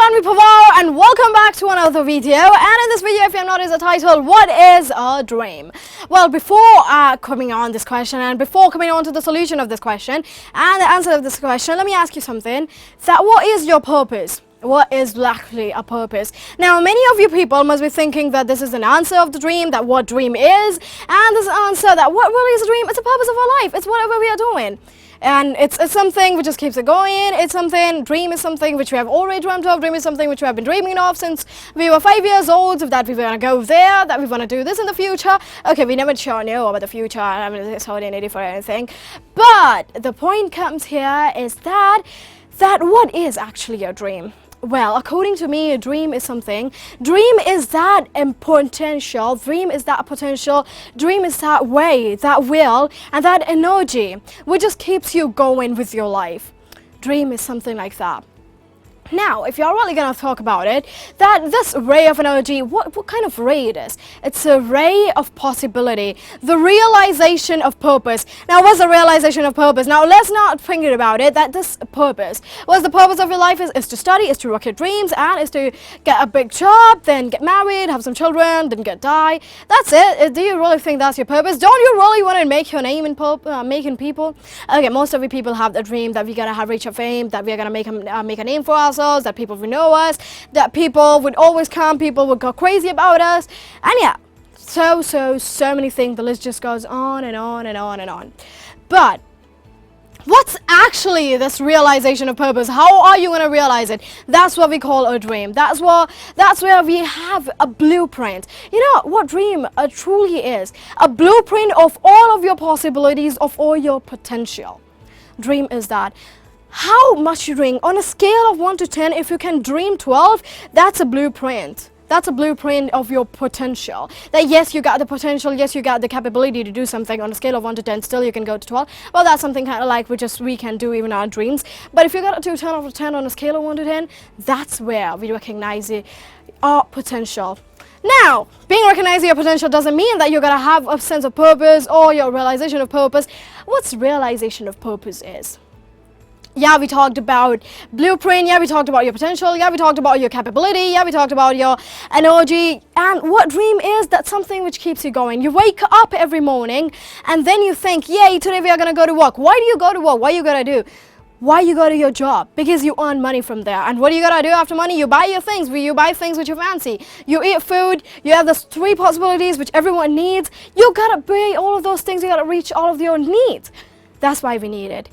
Janhavi Pawar and welcome back to another video. And in this video, if you have noticed the title, what is a dream? Well, before coming on this question and before coming on to the solution of this question and the answer of this question, let me ask you something. That what is your purpose? What is actually a purpose? Now, many of you people must be thinking that this is an answer of the dream, that what dream is, and this answer that what really is a dream. It's the purpose of our life. It's whatever we are doing. And it's something which just keeps it going. It's something, dream is something which we have already dreamt of. Dream is something which we have been dreaming of since we were 5 years old, that we want to go there, that we want to do this in the future. Okay, we never sure know about the future. I mean, it's hardly needed for anything. But the point comes here is that what is actually a dream? Well, according to me, a dream is something. Dream is that potential. Dream is that potential. Dream is that way, that will, and that energy which just keeps you going with your life. Dream is something like that. Now, if you're really going to talk about it, that this ray of energy, what kind of ray it is? It's a ray of possibility, the realization of purpose. Now, what's the realization of purpose? Now, let's not think about it, that this purpose, what's the purpose of your life is to study, is to work your dreams, and is to get a big job, then get married, have some children, then die. That's it. Do you really think that's your purpose? Don't you really want to make your name in making people? Okay, most of you people have the dream that we're going to reach a fame, that we're going to make a name for us, that people would know us, that people would always come, people would go crazy about us, and yeah, so many things. The list just goes on and on and on and on. But what's actually this realization of purpose? How are you going to realize it? That's what we call a dream. That's where we have a blueprint. You know what dream truly is? A blueprint of all of your possibilities, of all your potential. Dream is that. How much you dream? On a scale of 1 to 10, if you can dream 12, that's a blueprint. That's a blueprint of your potential. That yes, you got the potential, yes, you got the capability to do something. On a scale of 1 to 10, still you can go to 12. Well, that's something kind of like we can do even our dreams. But if you got to 10 out of 10 on a scale of 1 to 10, that's where we recognize our potential. Now, being recognizing your potential doesn't mean that you're going to have a sense of purpose or your realization of purpose. What's realization of purpose is? Yeah, we talked about blueprint, yeah, we talked about your potential, yeah, we talked about your capability, yeah, we talked about your energy. And what dream is? That's something which keeps you going. You wake up every morning and then you think, yay, today we are going to go to work. Why do you go to work? What are you going to do? Why you go to your job? Because you earn money from there. And what do you gotta do after money? You buy your things. You buy things which you fancy. You eat food. You have those 3 possibilities which everyone needs. You gotta buy all of those things. You gotta reach all of your needs. That's why we need it.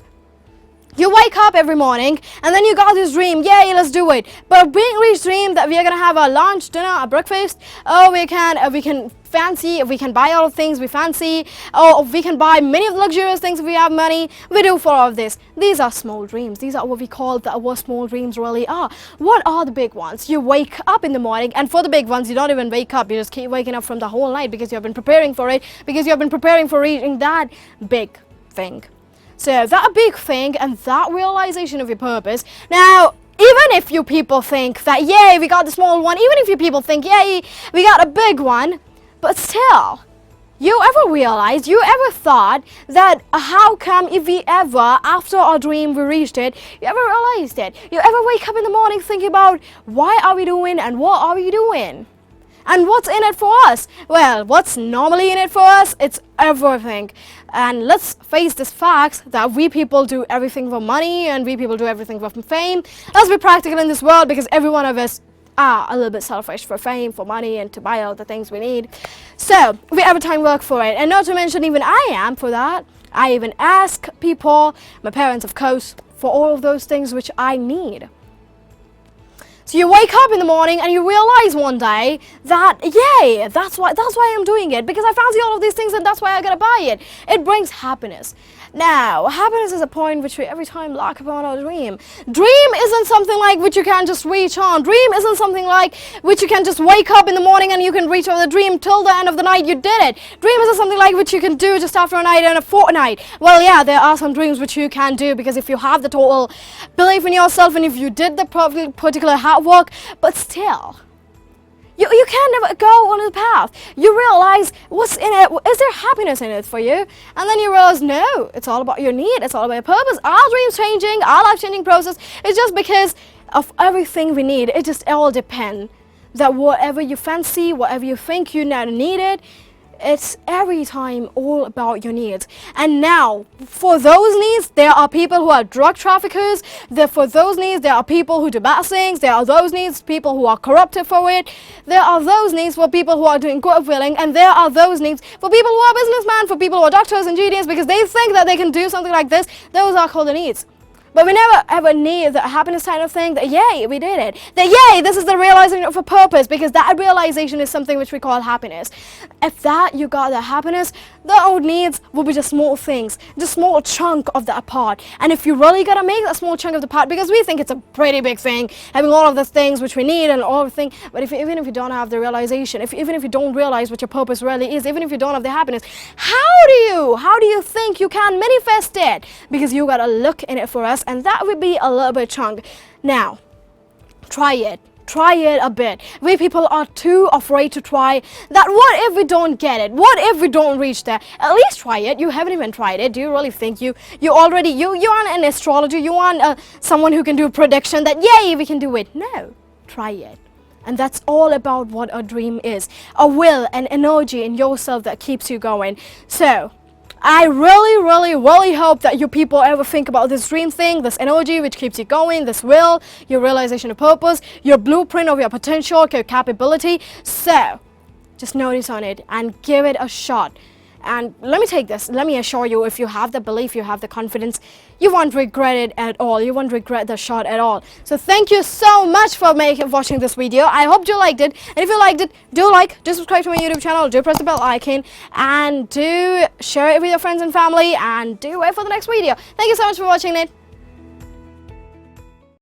You wake up every morning and then you got this dream, yay, let's do it. But being this dream that we are gonna have a lunch, dinner, a breakfast, or we can fancy, if we can buy all of things we fancy, or we can buy many of the luxurious things if we have money, we do for all of this. These are small dreams. These are what we call what small dreams really are. What are the big ones? You wake up in the morning, and for the big ones, you don't even wake up. You just keep waking up from the whole night because you have been preparing for it, because you have been preparing for reaching that big thing. So that big thing and that realization of your purpose. Now, even if you people think that, yay, we got the small one, even if you people think, yay, we got a big one, but still, you ever thought that how come if we ever, after our dream, we reached it, you ever realized it? You ever wake up in the morning thinking about why are we doing and what are we doing? And what's in it for us? Well, what's normally in it for us? It's everything. And let's face this fact that we people do everything for money and we people do everything for fame. Let's be practical in this world because every one of us are a little bit selfish for fame, for money, and to buy all the things we need. So we every time work for it. And not to mention even I am for that. I even ask people, my parents of course, for all of those things which I need. So you wake up in the morning and you realize one day that, yay, that's why I'm doing it, because I fancy all of these things and that's why I gotta buy it. It brings happiness. Now, happiness is a point which we every time lack upon our dream. Dream isn't something like which you can just reach on. Dream isn't something like which you can just wake up in the morning and you can reach on the dream till the end of the night you did it. Dream isn't something like which you can do just after a night and a fortnight. Well, yeah, there are some dreams which you can do because if you have the total belief in yourself and if you did the particular hard work, but still, you can never go on the path. You realize what's in it. Is there happiness in it for you? And then you realize, no, it's all about your need. It's all about your purpose. Our dreams changing, our life changing process is just because of everything we need. It just all depends. That whatever you fancy, whatever you think you now need it, it's every time all about your needs. And now, for those needs, there are people who are drug traffickers. For those needs, there are people who do bad things. There are those needs, people who are corrupted for it. There are those needs for people who are doing good willing. And there are those needs for people who are businessmen, for people who are doctors, engineers, because they think that they can do something like this. Those are called the needs. But we never ever need the happiness kind of thing, that yay, we did it. That yay, this is the realization of a purpose, because that realization is something which we call happiness. If that you got the happiness, the old needs will be just small things, just small chunk of that part. And if you really gotta make that small chunk of the part, because we think it's a pretty big thing, having all of the things which we need and all of the things, but even if you don't have the realization, even if you don't realize what your purpose really is, even if you don't have the happiness, how do you think you can manifest it? Because you gotta look in it for us. And that would be a little bit chunk. Now, try it a bit. We people are too afraid to try that. What if we don't get it? What if we don't reach there? At least try it. You haven't even tried it. Do you really think you aren't an astrologer? You aren't someone who can do a prediction that yay, we can do it? No, try it. And that's all about what a dream is. A will and energy in yourself that keeps you going. So I really hope that you people ever think about this dream thing, this energy which keeps you going, this will, your realization of purpose, your blueprint of your potential, your capability. So just notice on it and give it a shot. And let me assure you, if you have the belief, you have the confidence, you won't regret it at all. You won't regret the shot at all. So thank you so much for watching this video. I hope you liked it. And if you liked it, do subscribe to my YouTube channel, do press the bell icon, and do share it with your friends and family, and do wait for the next video. Thank you so much for watching it.